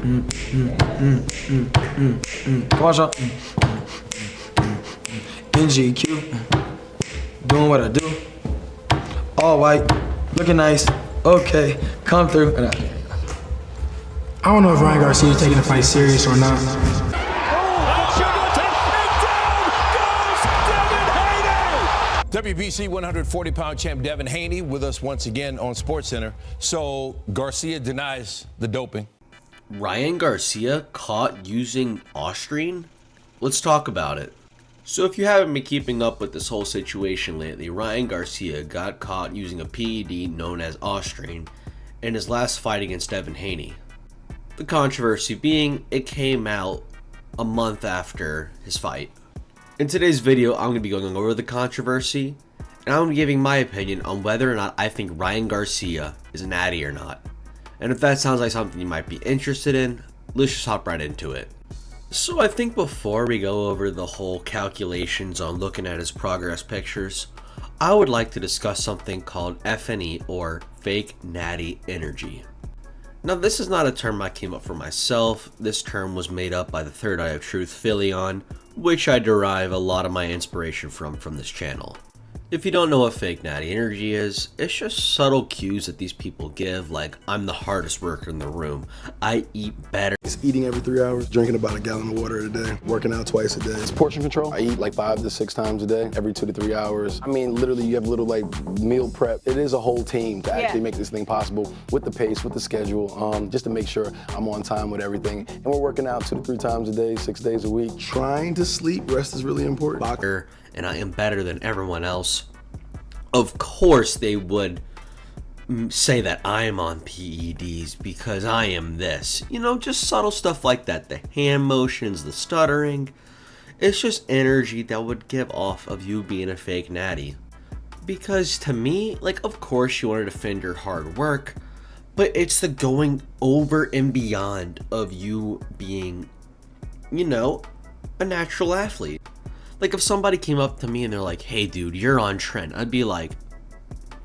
Come on, Sean. NGQ. Doing what I do. All white. Looking nice. Okay. Come through. I don't know if Ryan Garcia is taking the fight serious or not. WBC 140-pound champ Devin Haney with us once again on SportsCenter. So Garcia denies the doping. Ryan Garcia caught using Ostrine? Let's talk about it. So if you haven't been keeping up with this whole situation lately, Ryan Garcia got caught using a PED known as Ostrine in his last fight against Devin Haney. The controversy being, it came out a month after his fight. In today's video, I'm going to be going over the controversy, and I'm giving my opinion on whether or not I think Ryan Garcia is a natty or not. And if that sounds like something you might be interested in, let's just hop right into it. So I think before we go over the whole calculations on looking at his progress pictures, I would like to discuss something called FNE, or fake natty energy. Now, this is not a term I came up for myself. This term was made up by the Third Eye of Truth Philion, which I derive a lot of my inspiration from this channel. If you don't know what fake natty energy is, it's just subtle cues that these people give, like, I'm the hardest worker in the room, I eat better. It's eating every 3 hours, drinking about a gallon of water a day, working out twice a day. It's portion control. I eat like 5 to 6 times a day, every 2 to 3 hours. I mean, literally, you have little like meal prep. It is a whole team to actually make this thing possible with the pace, with the schedule, just to make sure I'm on time with everything. And we're working out 2 to 3 times a day, 6 days a week. Trying to sleep, rest is really important. And I am better than everyone else. Of course they would say that I'm on PEDs because I am this. You know, just subtle stuff like that. The hand motions, the stuttering. It's just energy that would give off of you being a fake natty. Because to me, like, of course you want to defend your hard work, but it's the going over and beyond of you being, you know, a natural athlete. Like, if somebody came up to me and they're like, hey dude, you're on trend, I'd be like,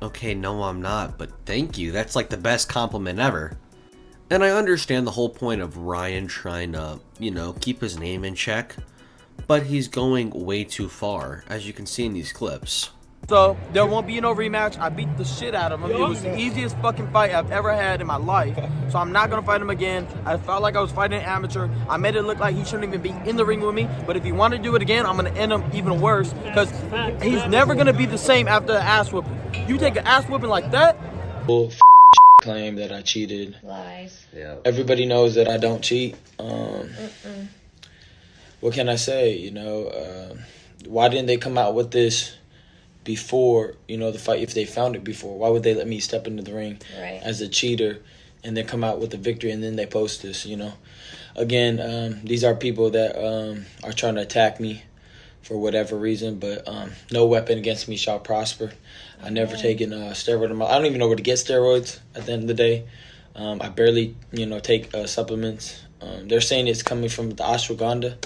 okay, no I'm not, but thank you, that's like the best compliment ever. And I understand the whole point of Ryan trying to, you know, keep his name in check, but he's going way too far, as you can see in these clips. So there won't be no rematch. I beat the shit out of him. It was the easiest fucking fight I've ever had in my life. So I'm not gonna fight him again. I felt like I was fighting an amateur. I made it look like he shouldn't even be in the ring with me. But if he wanted to do it again, I'm gonna end him even worse. Because he's never gonna be the same after an ass whooping. You take an ass whooping like that. Bull claim that I cheated. Lies. Yeah. Everybody knows that I don't cheat. What can I say? You know, why didn't they come out with this before, you know, the fight? If they found it before, why would they let me step into the ring as a cheater and then come out with the victory and then they post this, you know? Again, these are people that are trying to attack me for whatever reason, but no weapon against me shall prosper. I never taken steroid in my, I don't even know where to get steroids at the end of the day. I barely, you know, take supplements. They're saying it's coming from the ashwagandha.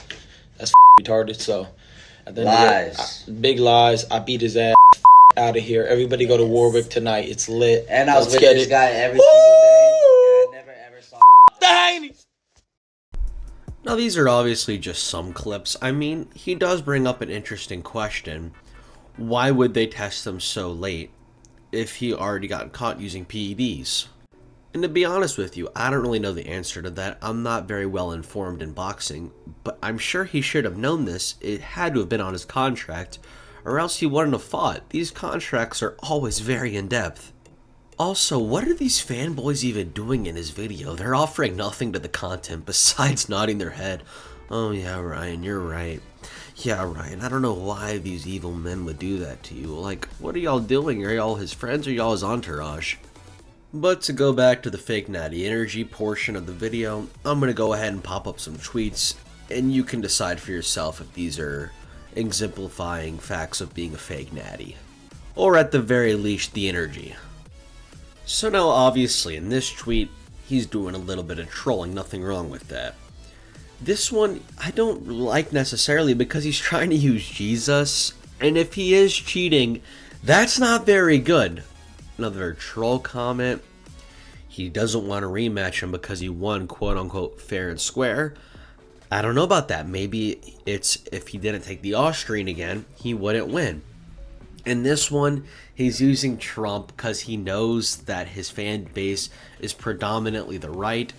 That's retarded, so at the end of the day, big lies. I beat his ass out of here. Everybody go to Warwick tonight. It's lit. And I was with this guy every single day, and I never ever saw the Haney. Now these are obviously just some clips. I mean, he does bring up an interesting question. Why would they test him so late if he already got caught using PEDs? And to be honest with you, I don't really know the answer to that. I'm not very well informed in boxing, but I'm sure he should have known this. It had to have been on his contract, or else he wouldn't have fought. These contracts are always very in-depth. Also, what are these fanboys even doing in his video? They're offering nothing to the content besides nodding their head. Oh yeah, Ryan, you're right. Yeah, Ryan, I don't know why these evil men would do that to you. Like, what are y'all doing? Are y'all his friends or y'all his entourage? But to go back to the fake natty energy portion of the video, I'm going to go ahead and pop up some tweets, and you can decide for yourself if these are exemplifying facts of being a fake natty. Or at the very least, the energy. So now obviously in this tweet, he's doing a little bit of trolling, nothing wrong with that. This one, I don't like necessarily because he's trying to use Jesus, and if he is cheating, that's not very good. Another troll comment. he doesn't want to rematch him because he won quote-unquote fair and square. I don't know about that. Maybe it's if he didn't take the Austrian again, he wouldn't win. In this one, he's using Trump because he knows that his fan base is predominantly the right,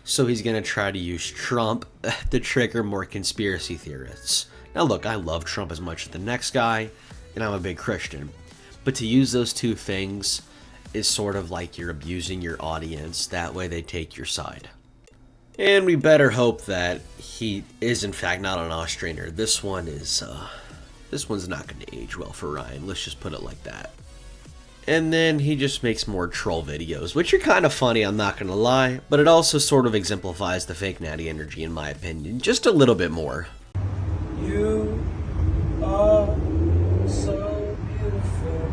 so he's going to try to use Trump to trigger more conspiracy theorists. Now look, I love Trump as much as the next guy, and I'm a big Christian, but to use those two things is sort of like you're abusing your audience. That way they take your side. And we better hope that he is in fact not an Austrianer. This one's not going to age well for Ryan. Let's just put it like that. And then he just makes more troll videos, which are kind of funny, I'm not going to lie, but it also sort of exemplifies the fake Natty energy in my opinion, just a little bit more. You are so beautiful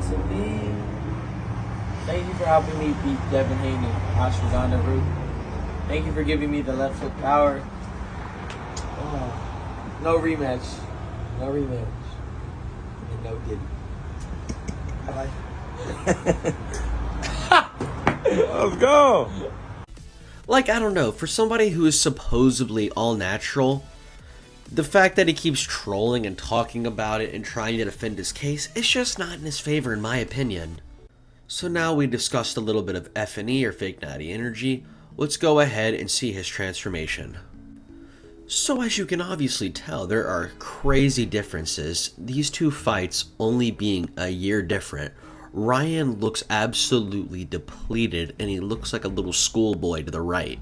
to me. Thank you for helping me beat Devin Haney, ashwagandha root. Thank you for giving me the left foot power. Oh, no rematch. No rematch. And no Diddy. Let's go. Like, I don't know, for somebody who is supposedly all natural, the fact that he keeps trolling and talking about it and trying to defend his case, it's just not in his favor in my opinion. So now we discussed a little bit of F&E or fake Natty energy, let's go ahead and see his transformation. So as you can obviously tell, there are crazy differences, these two fights only being a year different. Ryan looks absolutely depleted and he looks like a little schoolboy to the right.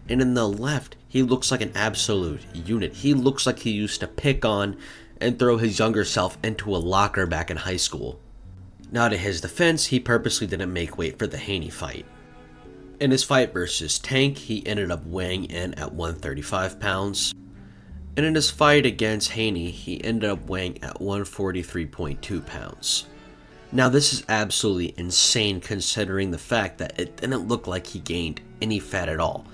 And in the left, he looks like an absolute unit. He looks like he used to pick on and throw his younger self into a locker back in high school. Now to his defense, he purposely didn't make weight for the Haney fight. In his fight versus Tank, he ended up weighing in at 135 pounds. And in his fight against Haney, he ended up weighing at 143.2 pounds. Now this is absolutely insane considering the fact that it didn't look like he gained any fat at all.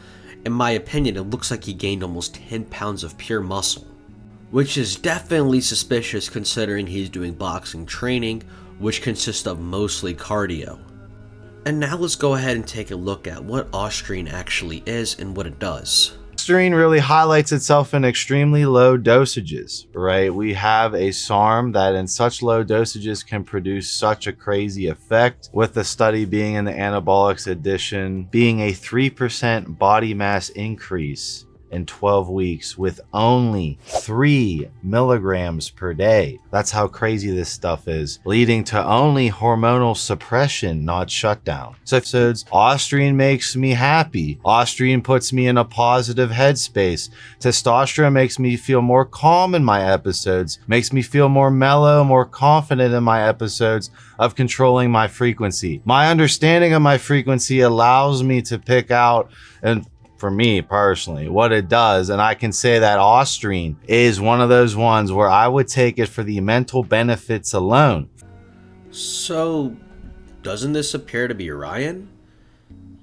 In my opinion, it looks like he gained almost 10 pounds of pure muscle, which is definitely suspicious considering he's doing boxing training, which consists of mostly cardio. And now let's go ahead and take a look at what Austrian actually is and what it does. Austrian really highlights itself in extremely low dosages, right? We have a SARM that in such low dosages can produce such a crazy effect, with the study being in the anabolics edition being a 3% body mass increase in 12 weeks with only 3 milligrams per day. That's how crazy this stuff is, leading to only hormonal suppression, not shutdown. So episodes, Austrian makes me happy. Austrian puts me in a positive headspace. Testosterone makes me feel more calm in my episodes, makes me feel more mellow, more confident in my episodes of controlling my frequency. My understanding of my frequency allows me to pick out, and for me personally, what it does, and I can say that Austrian is one of those ones where I would take it for the mental benefits alone. So, doesn't this appear to be Ryan?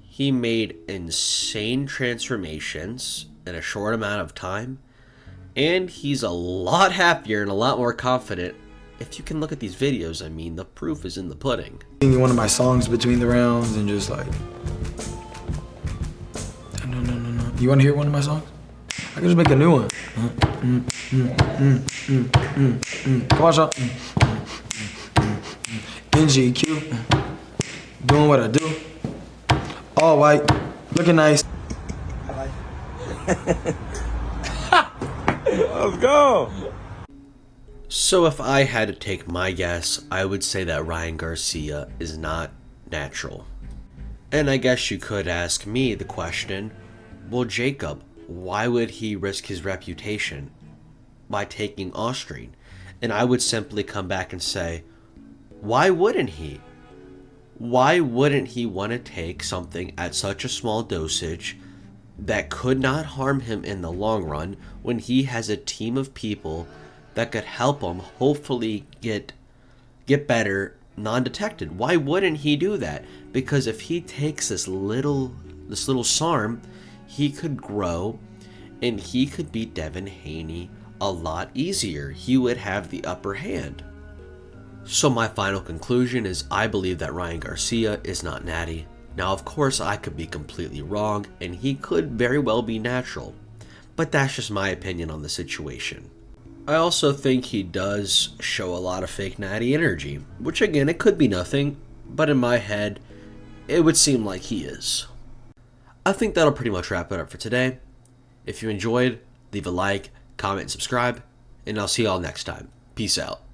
He made insane transformations in a short amount of time, and he's a lot happier and a lot more confident. If you can look at these videos, I mean, the proof is in the pudding. Singing one of my songs between the rounds and just like, no. You want to hear one of my songs? I can just make a new one. Come on, Sean. NGQ, doing what I do. All white, looking nice. Let's go. So if I had to take my guess, I would say that Ryan Garcia is not natural. And I guess you could ask me the question, well, Jacob, why would he risk his reputation by taking Austrian? And I would simply come back and say, why wouldn't he? Why wouldn't he want to take something at such a small dosage that could not harm him in the long run when he has a team of people that could help him hopefully get better non-detected? Why wouldn't he do that? Because if he takes this little SARM, he could grow and he could beat Devin Haney a lot easier. He would have the upper hand. So my final conclusion is I believe that Ryan Garcia is not Natty. Now, of course, I could be completely wrong, and he could very well be natural, but that's just my opinion on the situation. I also think he does show a lot of fake Natty energy, which again, it could be nothing, but in my head, it would seem like he is. I think that'll pretty much wrap it up for today. If you enjoyed, leave a like, comment, and subscribe, and I'll see y'all next time. Peace out.